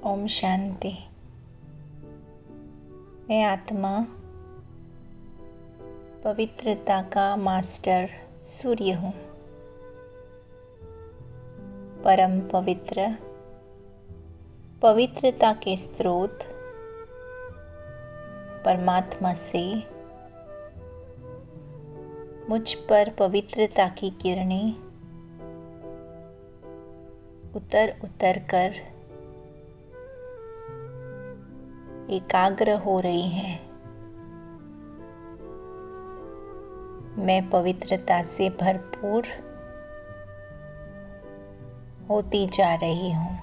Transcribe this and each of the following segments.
ओम शांति। मैं आत्मा पवित्रता का मास्टर सूर्य हूँ। परम पवित्र पवित्रता के स्रोत परमात्मा से मुझ पर पवित्रता की किरणें उतर उतर कर एकाग्र हो रही हैं। मैं पवित्रता से भरपूर होती जा रही हूँ।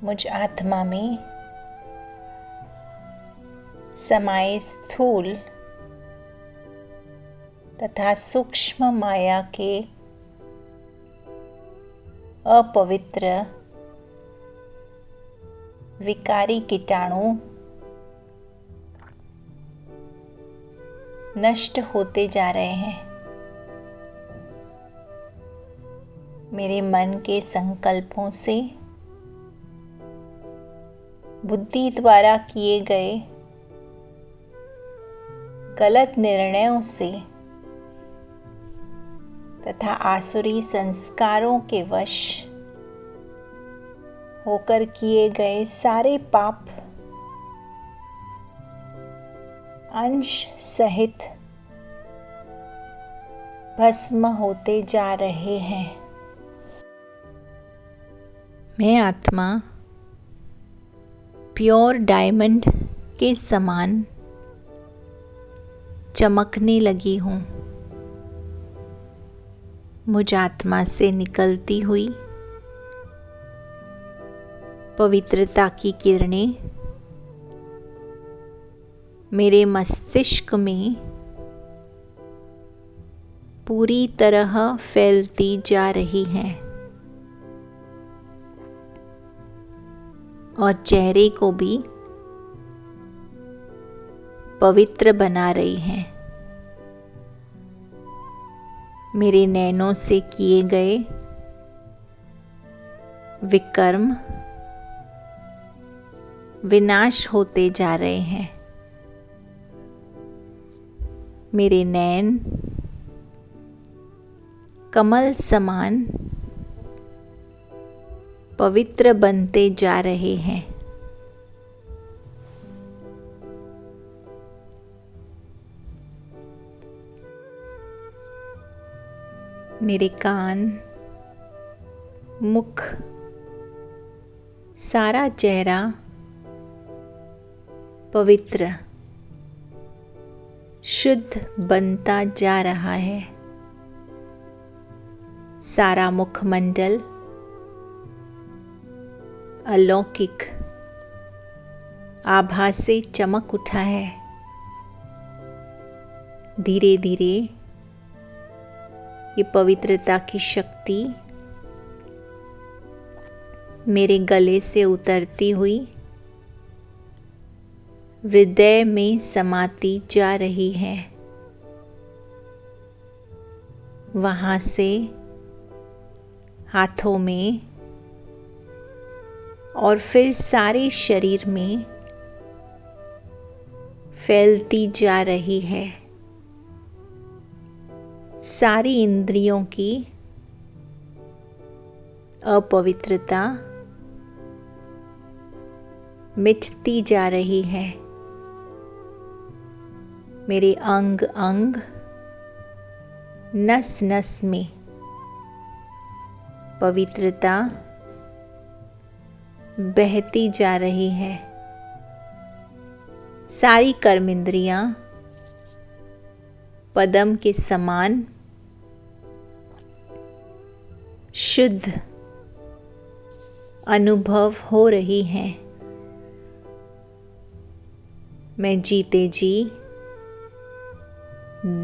मुझ आत्मा में समाये स्थूल तथा सूक्ष्म माया के अपवित्र विकारी कीटाणु नष्ट होते जा रहे हैं। मेरे मन के संकल्पों से बुद्धि द्वारा किए गए गलत निर्णयों से तथा आसुरी संस्कारों के वश होकर किए गए सारे पाप अंश सहित भस्म होते जा रहे हैं। मैं आत्मा प्योर डायमंड के समान चमकने लगी हूँ। मुझ आत्मा से निकलती हुई पवित्रता की किरणें मेरे मस्तिष्क में पूरी तरह फैलती जा रही हैं और चेहरे को भी पवित्र बना रही हैं। मेरे नैनों से किए गए विकर्म विनाश होते जा रहे हैं। मेरे नैन कमल समान पवित्र बनते जा रहे हैं। मेरे कान, मुख, सारा चेहरा पवित्र शुद्ध बनता जा रहा है। सारा मुखमंडल अलौकिक आभा से चमक उठा है। धीरे धीरे ये पवित्रता की शक्ति मेरे गले से उतरती हुई हृदय में समाती जा रही है। वहाँ से हाथों में और फिर सारे शरीर में फैलती जा रही है। सारी इंद्रियों की अपवित्रता मिटती जा रही है। मेरे अंग अंग नस नस में पवित्रता बहती जा रही है। सारी कर्मेंद्रियां पद्म के समान शुद्ध अनुभव हो रही हैं। मैं जीते जी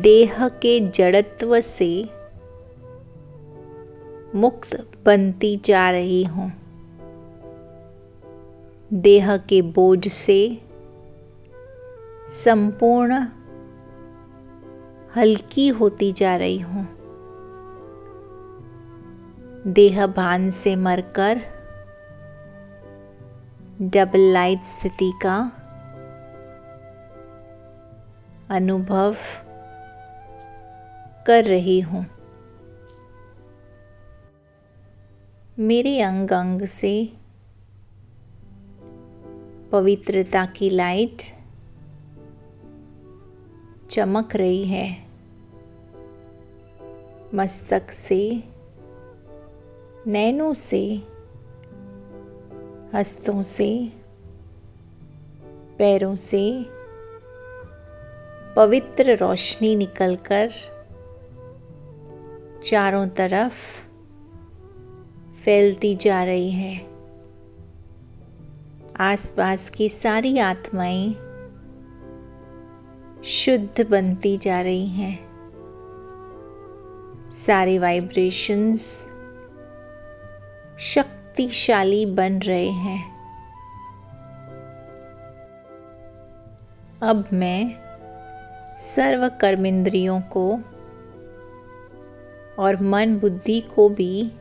देह के जड़त्व से मुक्त बनती जा रही हूँ। देह के बोझ से संपूर्ण हल्की होती जा रही हूँ। देह भान से मरकर डबल लाइट स्थिति का अनुभव कर रही हूँ। मेरे अंग अंग से पवित्रता की लाइट चमक रही है। मस्तक से, नैनों से, हस्तों से, पैरों से पवित्र रोशनी निकलकर चारों तरफ फैलती जा रही है। आसपास की सारी आत्माएं शुद्ध बनती जा रही हैं। सारे वाइब्रेशंस शक्तिशाली बन रहे हैं। अब मैं सर्व कर्मेंद्रियों को और मन बुद्धि को भी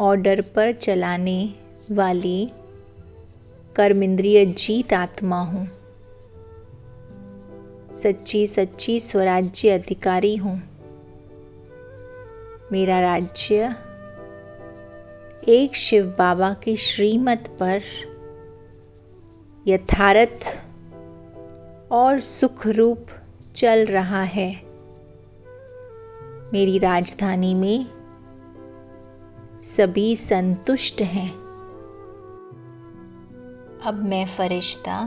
ऑर्डर पर चलाने वाली कर्मेंद्रिय जीत आत्मा हूँ। सच्ची सच्ची स्वराज्य अधिकारी हूँ। मेरा राज्य एक शिव बाबा की श्रीमत पर यथार्थ और सुखरूप चल रहा है। मेरी राजधानी में सभी संतुष्ट हैं। अब मैं फरिश्ता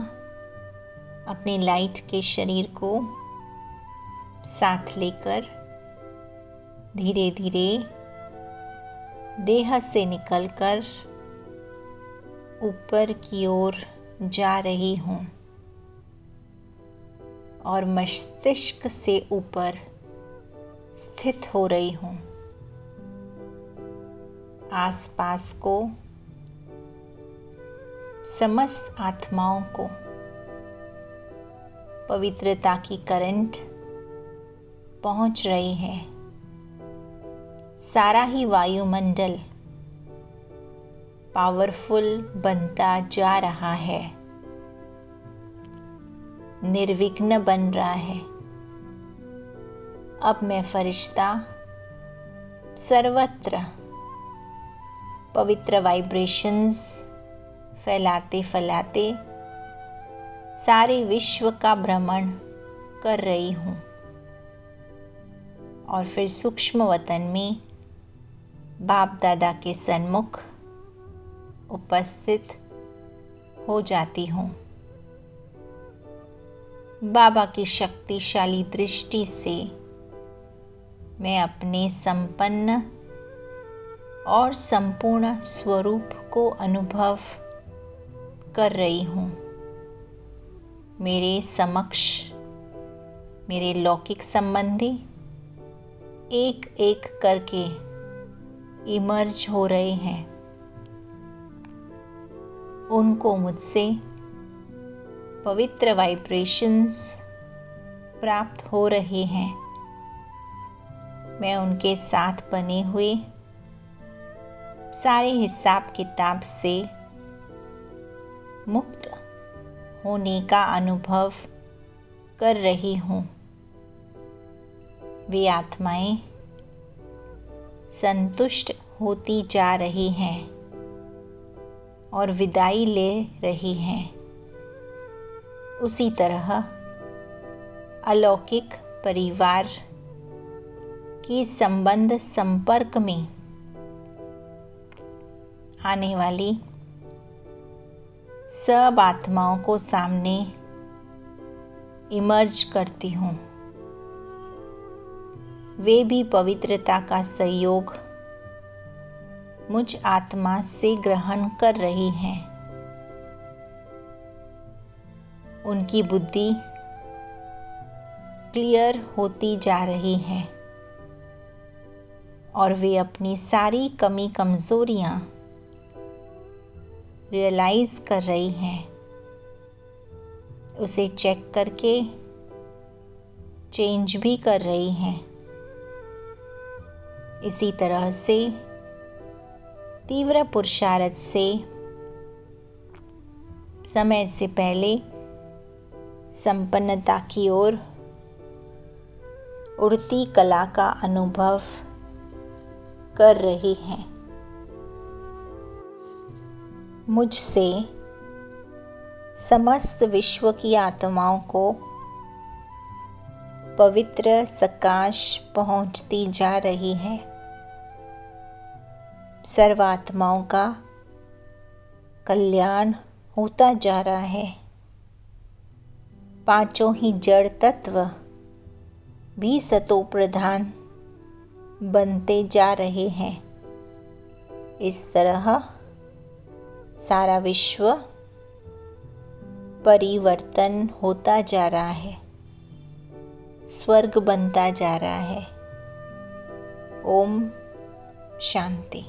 अपने लाइट के शरीर को साथ लेकर धीरे धीरे देह से निकलकर ऊपर की ओर जा रही हूँ और मस्तिष्क से ऊपर स्थित हो रही हूँ। आसपास को समस्त आत्माओं को पवित्रता की करंट पहुंच रही है। सारा ही वायुमंडल पावरफुल बनता जा रहा है, निर्विघ्न बन रहा है। अब मैं फरिश्ता सर्वत्र पवित्र वाइब्रेशंस फैलाते फैलाते सारे विश्व का भ्रमण कर रही हूँ और फिर सूक्ष्म वतन में बाप दादा के सन्मुख उपस्थित हो जाती हूँ। बाबा की शक्तिशाली दृष्टि से मैं अपने संपन्न और संपूर्ण स्वरूप को अनुभव कर रही हूँ। मेरे समक्ष मेरे लौकिक संबंधी एक एक करके इमर्ज हो रहे हैं। उनको मुझसे पवित्र वाइब्रेशंस प्राप्त हो रहे हैं। मैं उनके साथ बने हुए सारे हिसाब किताब से मुक्त होने का अनुभव कर रही हूँ। वे आत्माएं संतुष्ट होती जा रही हैं और विदाई ले रही हैं। उसी तरह अलौकिक परिवार की संबंध संपर्क में आने वाली सब आत्माओं को सामने इमर्ज करती हूँ। वे भी पवित्रता का सहयोग मुझ आत्मा से ग्रहण कर रही हैं। उनकी बुद्धि क्लियर होती जा रही है और वे अपनी सारी कमी कमज़ोरियाँ रियलाइज़ कर रही हैं। उसे चेक करके चेंज भी कर रही हैं। इसी तरह से तीव्र पुरुषार्थ से समय से पहले संपन्नता की ओर उड़ती कला का अनुभव कर रही हैं। मुझसे समस्त विश्व की आत्माओं को पवित्र सकाश पहुंचती जा रही है। सर्व आत्माओं का कल्याण होता जा रहा है। पांचों ही जड़ तत्व भी सतो प्रधान बनते जा रहे हैं। इस तरह सारा विश्व परिवर्तन होता जा रहा है, स्वर्ग बनता जा रहा है। ओम शांति।